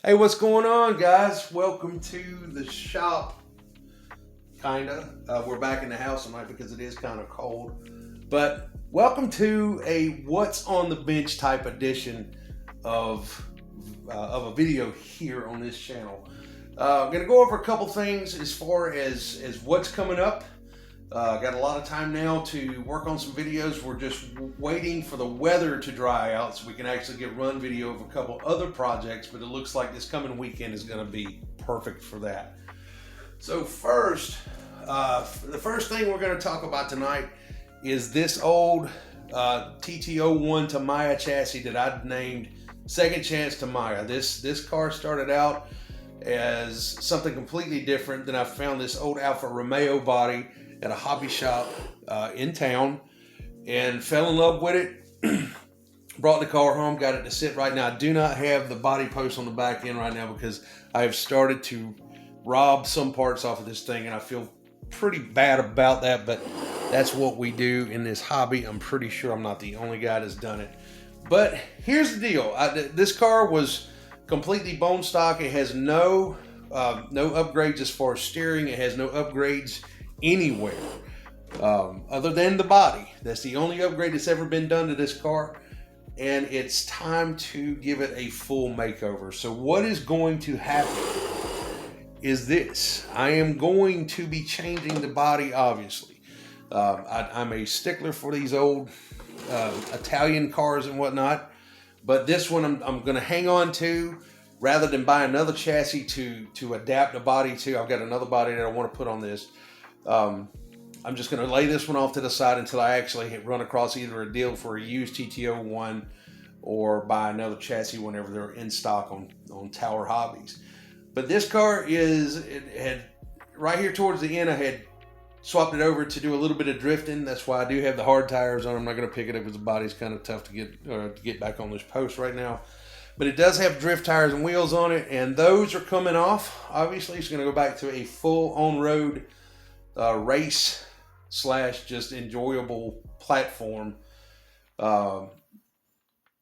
Hey, what's going on, guys? Welcome to the shop. We're back in the house tonight because it is kind of cold. But welcome to a what's on the bench type edition of a video here on this channel. I'm gonna go over a couple things as far as what's coming up. Got a lot of time now to work on some videos. We're just waiting for the weather to dry out so we can actually get run video of a couple other projects, but it looks like this coming weekend is going to be perfect for that. So first, the first thing we're going to talk about tonight is this old CC-01 Tamiya chassis that I've named Second Chance Tamiya. This car started out as something completely different. Then I found this old Alfa Romeo body at a hobby shop in town and fell in love with it. Brought the car home, got it to sit right now. I do not have the body post on the back end right now because I have started to rob some parts off of this thing and I feel pretty bad about that, but that's what we do in this hobby. I'm pretty sure I'm not the only guy that's done it. But here's the deal. This car was completely bone stock. It has no upgrades as far as steering. It has no upgrades anywhere other than the body. That's the only upgrade that's ever been done to this car, and it's time to give it a full makeover. So what is going to happen is this. I am going to be changing the body, obviously. I'm a stickler for these old Italian cars and whatnot, but this one I'm going to hang on to rather than buy another chassis to adapt the body to. I've got another body that I want to put on this. I'm just going to lay this one off to the side until I actually run across either a deal for a used CC-01 or buy another chassis whenever they're in stock on Tower Hobbies. But this car had right here towards the end, I had swapped it over to do a little bit of drifting. That's why I do have the hard tires on. I'm not going to pick it up because the body's kind of tough to get back on this post right now. But it does have drift tires and wheels on it, and those are coming off. Obviously, it's going to go back to a full on-road race / just enjoyable platform.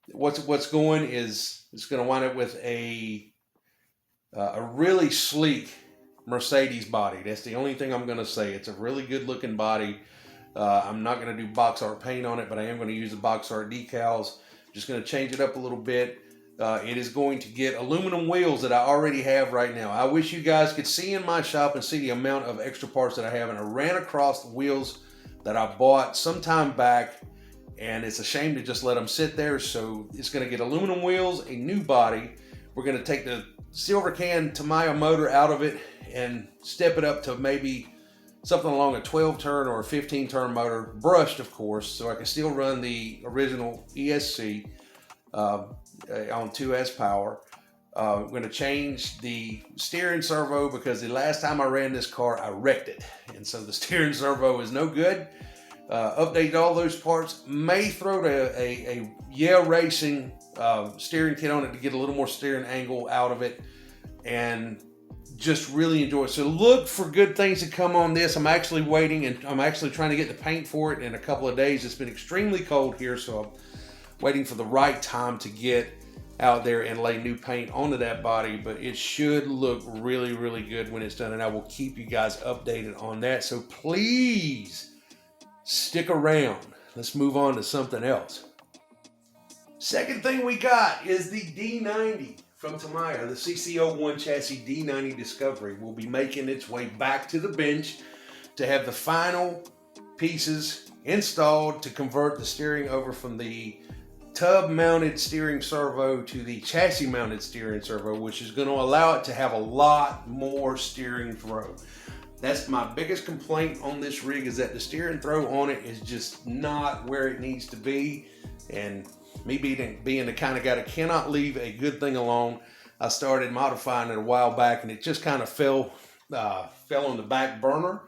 What's going is it's going to wind up with a really sleek Mercedes body. That's the only thing I'm going to say. It's a really good looking body. I'm not going to do box art paint on it, but I am going to use the box art decals. Just going to change it up a little bit. It is going to get aluminum wheels that I already have right now. I wish you guys could see in my shop and see the amount of extra parts that I have. And I ran across the wheels that I bought some time back, and it's a shame to just let them sit there. So it's going to get aluminum wheels, a new body. We're going to take the silver can Tamiya motor out of it and step it up to maybe something along a 12 turn or a 15 turn motor, brushed of course, so I can still run the original ESC on 2S power. I'm going to change the steering servo because the last time I ran this car I wrecked it, and so the steering servo is no good. Update all those parts. May throw a Yeah Racing steering kit on it to get a little more steering angle out of it and just really enjoy it. So look for good things to come on this. I'm actually waiting, and I'm actually trying to get the paint for it in a couple of days. It's been extremely cold here, so I'm waiting for the right time to get out there and lay new paint onto that body, but it should look really, really good when it's done, and I will keep you guys updated on that. So please stick around. Let's move on to something else. Second thing we got is the D90 from Tamiya. The CC-01 chassis D90 Discovery will be making its way back to the bench to have the final pieces installed to convert the steering over from the tub mounted steering servo to the chassis mounted steering servo, which is going to allow it to have a lot more steering throw. That's my biggest complaint on this rig, is that the steering throw on it is just not where it needs to be. And me being the kind of guy that cannot leave a good thing alone, I started modifying it a while back and it just kind of fell on the back burner.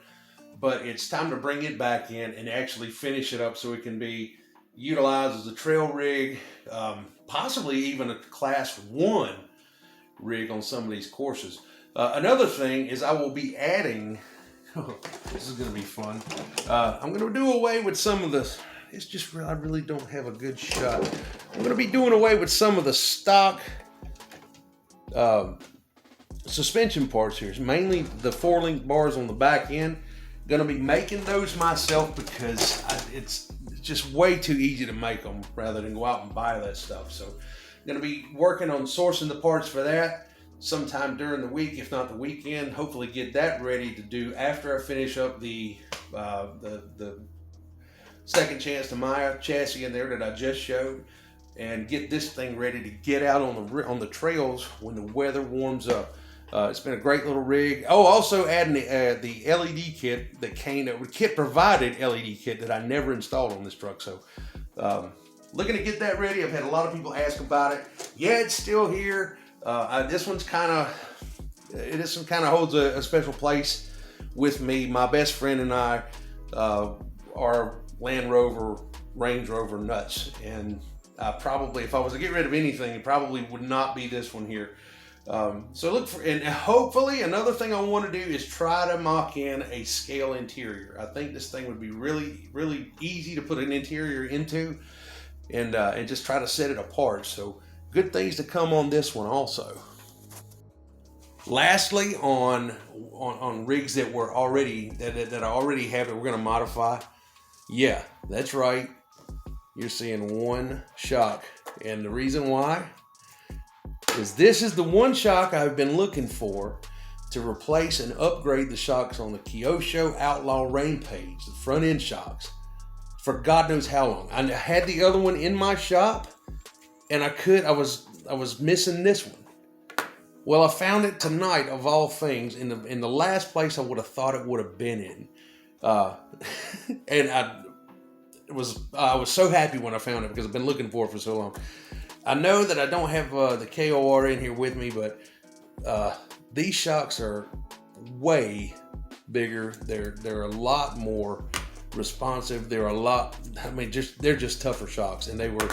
But it's time to bring it back in and actually finish it up so it can be utilized as a trail rig, possibly even a class 1 rig on some of these courses. Another thing is I will be adding, this is going to be fun, I'm going to do away with some of the, I really don't have a good shot. I'm going to be doing away with some of the stock suspension parts here. It's mainly the 4-link bars on the back end. Gonna be making those myself because it's just way too easy to make them rather than go out and buy that stuff. So gonna be working on sourcing the parts for that sometime during the week, if not the weekend. Hopefully get that ready to do after I finish up the Second Chance Tamiya chassis in there that I just showed, and get this thing ready to get out on the trails when the weather warms up. It's been a great little rig. Oh, also adding the LED kit that came, the kit provided LED kit that I never installed on this truck. So looking to get that ready. I've had a lot of people ask about it. Yeah, it's still here. This one's kind of holds a special place with me. My best friend and I are Land Rover, Range Rover nuts, and probably, if I was to get rid of anything, it probably would not be this one here. So look for, and hopefully another thing I want to do is try to mock in a scale interior. I think this thing would be really, really easy to put an interior into, and just try to set it apart. So good things to come on this one also. Lastly, on rigs that were already that I already have that we're going to modify. Yeah, that's right. You're seeing one shock, and the reason why is this is the one shock I've been looking for to replace and upgrade the shocks on the Kyosho Outlaw Rampage, the front end shocks, for God knows how long. I had the other one in my shop, and I was missing this one. Well, I found it tonight, of all things, in the last place I would have thought it would have been in, and I was so happy when I found it because I've been looking for it for so long. I know that I don't have the KOR in here with me, but these shocks are way bigger. They're a lot more responsive. They're they're just tougher shocks, and they were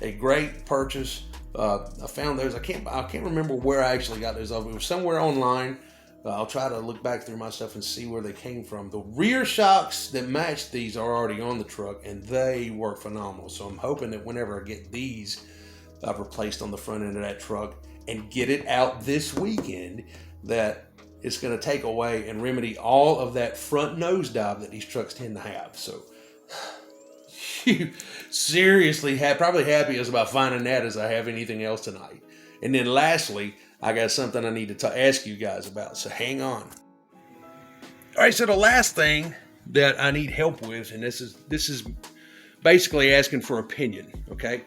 a great purchase. I found those. I can't remember where I actually got those off. It was somewhere online. I'll try to look back through my stuff and see where they came from. The rear shocks that match these are already on the truck, and they work phenomenal. So I'm hoping that whenever I get these replaced on the front end of that truck and get it out this weekend, that it's going to take away and remedy all of that front nose dive that these trucks tend to have. So you seriously probably happiest about finding that as I have anything else tonight. And then lastly, I got something I need to ask you guys about, so hang on. All right, so the last thing that I need help with, and this is basically asking for opinion, okay?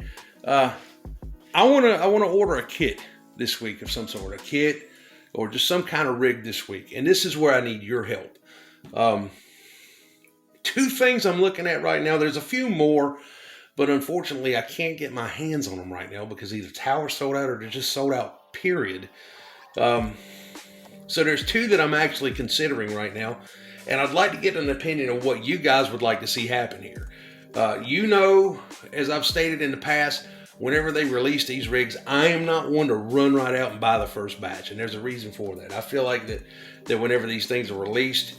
I want to order a kit this week of some sort, a kit or just some kind of rig this week, and this is where I need your help. Two things I'm looking at right now. There's a few more, but unfortunately I can't get my hands on them right now because either Tower's sold out or they're just sold out, period. So there's two that I'm actually considering right now, and I'd like to get an opinion of what you guys would like to see happen here. You know, as I've stated in the past, whenever they release these rigs, I am not one to run right out and buy the first batch, and there's a reason for that. I feel like that whenever these things are released,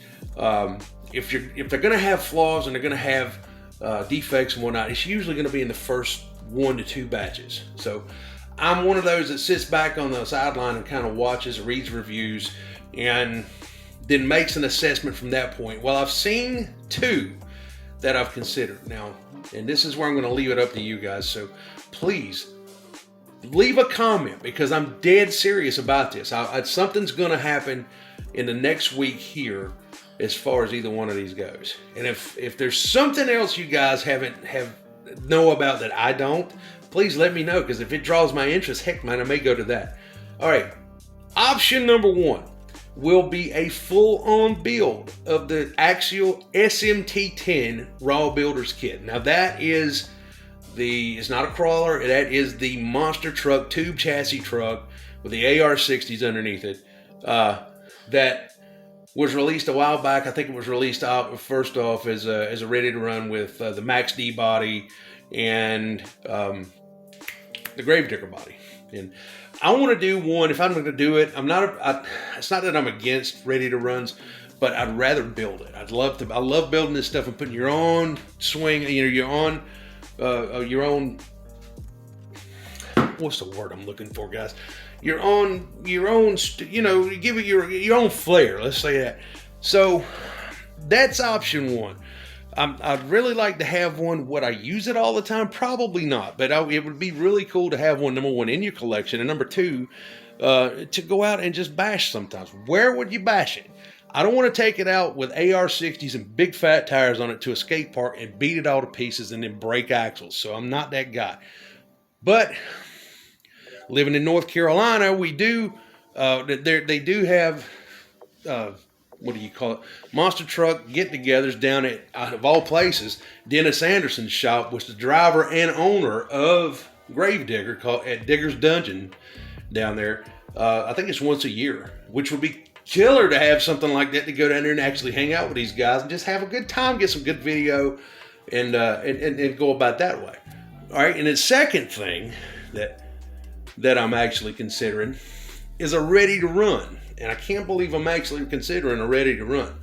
if they're going to have flaws and they're going to have defects and whatnot, it's usually going to be in the first 1 to 2 batches. So I'm one of those that sits back on the sideline and kind of watches, reads reviews, and then makes an assessment from that point. Well, I've seen 2 that I've considered now, and this is where I'm going to leave it up to you guys. So please leave a comment because I'm dead serious about this. Something's going to happen in the next week here as far as either one of these goes. And if there's something else you guys know about that I don't, please let me know, because if it draws my interest, heck man, I may go to that. All right, option number 1 will be a full-on build of the Axial SMT-10 Raw Builders Kit. Now that is it's not a crawler, that is the monster truck, tube chassis truck with the AR-60s underneath it, that was released a while back. I think it was released first off as a ready to run with the Max D body and the Gravedigger body. And I want to do one. If I'm going to do it, it's not that I'm against ready to runs, but I'd rather build it. I love building this stuff and putting your own swing, your own, what's the word I'm looking for, guys? your own, you know, you give it your own flair. Let's say that. So that's option one. I'd really like to have one. Would I use it all the time? Probably not, but it would be really cool to have one, number one, in your collection, and number two, to go out and just bash sometimes. Where would you bash it? I don't want to take it out with AR-60s and big fat tires on it to a skate park and beat it all to pieces and then break axles. So I'm not that guy. But living in North Carolina, we do, they do have, what do you call it? Monster truck get-togethers down at, out of all places, Dennis Anderson's shop, which is the driver and owner of Gravedigger, called at Digger's Dungeon down there. I think it's once a year, which would be killer to have something like that to go down there and actually hang out with these guys and just have a good time, get some good video, and go about that way. All right, and the second thing that I'm actually considering is a ready to run. And I can't believe I'm actually considering a ready to run.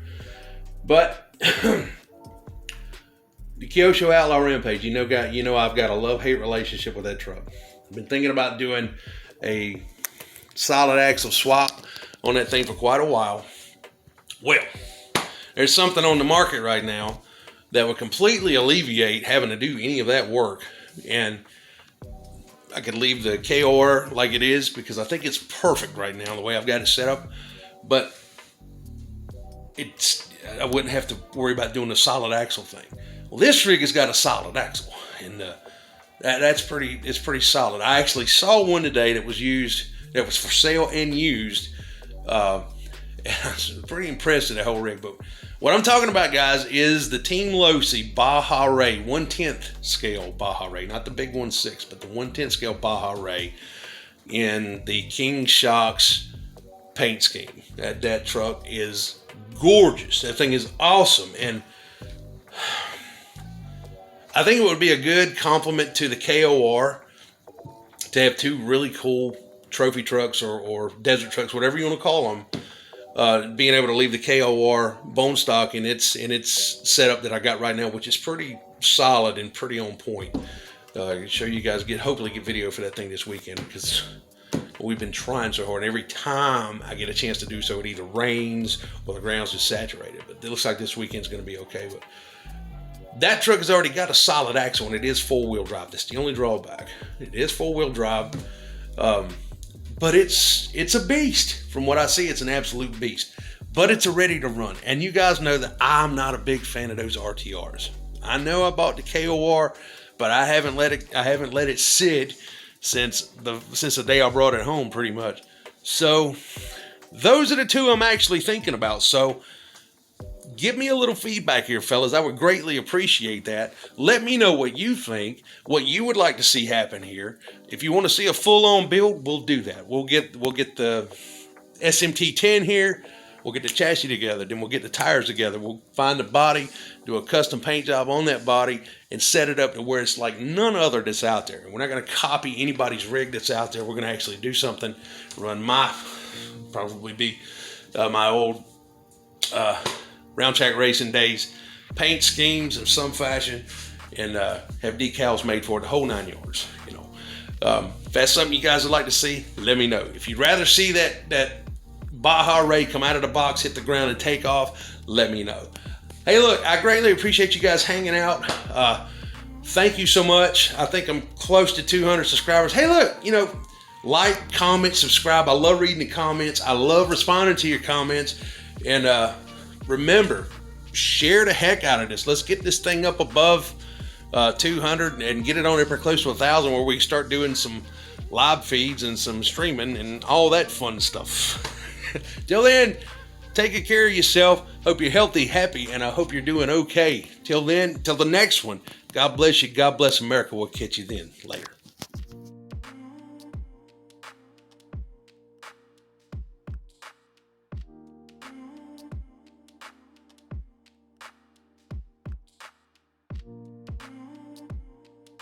But the Kyosho Outlaw Rampage, you know I've got a love-hate relationship with that truck. I've been thinking about doing a solid axle swap on that thing for quite a while. Well, there's something on the market right now that would completely alleviate having to do any of that work. And I could leave the KOR like it is because I think it's perfect right now the way I've got it set up. But I wouldn't have to worry about doing the solid axle thing. Well, this rig has got a solid axle, and it's pretty solid. I actually saw one today that was used, that was for sale and used. I was pretty impressed with the whole rig. But what I'm talking about, guys, is the Team Losi Baja Ray 1/10 scale Baja Ray, not the big 1/6, but the 1/10 scale Baja Ray in the King Shocks paint scheme. That truck is gorgeous. That thing is awesome, and I think it would be a good complement to the KOR to have two really cool trophy trucks or desert trucks, whatever you want to call them. Being able to leave the KOR bone stock in its setup that I got right now, which is pretty solid and pretty on point. I can show you guys, hopefully get video for that thing this weekend, because we've been trying so hard. Every time I get a chance to do so, it either rains or the ground's just saturated. But it looks like this weekend's going to be okay. But that truck has already got a solid axle, and it is four-wheel drive. That's the only drawback. It is four-wheel drive. But it's a beast. From what I see, it's an absolute beast. But it's a ready to run. And you guys know that I'm not a big fan of those RTRs. I know I bought the KOR, but I haven't let it sit since the day I brought it home, pretty much. So those are the two I'm actually thinking about. So give me a little feedback here, fellas. I would greatly appreciate that. Let me know what you think, what you would like to see happen here. If you want to see a full-on build, we'll do that. We'll get the SMT-10 here. We'll get the chassis together. Then we'll get the tires together. We'll find the body, do a custom paint job on that body, and set it up to where it's like none other that's out there. And we're not going to copy anybody's rig that's out there. We're going to actually do something, run my old Round Track Racing days, paint schemes of some fashion, and have decals made for it, the whole 9 yards. If that's something you guys would like to see, let me know. If you'd rather see that Baja Ray come out of the box, hit the ground, and take off, let me know. Hey, look, I greatly appreciate you guys hanging out. Thank you so much. I think I'm close to 200 subscribers. Hey, look, like, comment, subscribe. I love reading the comments. I love responding to your comments. And remember, share the heck out of this. Let's get this thing up above 200 and get it on there pretty close to 1,000, where we can start doing some live feeds and some streaming and all that fun stuff. Till then, take good care of yourself. Hope you're healthy, happy, and I hope you're doing okay. Till then, till the next one, God bless you. God bless America. We'll catch you then. Later.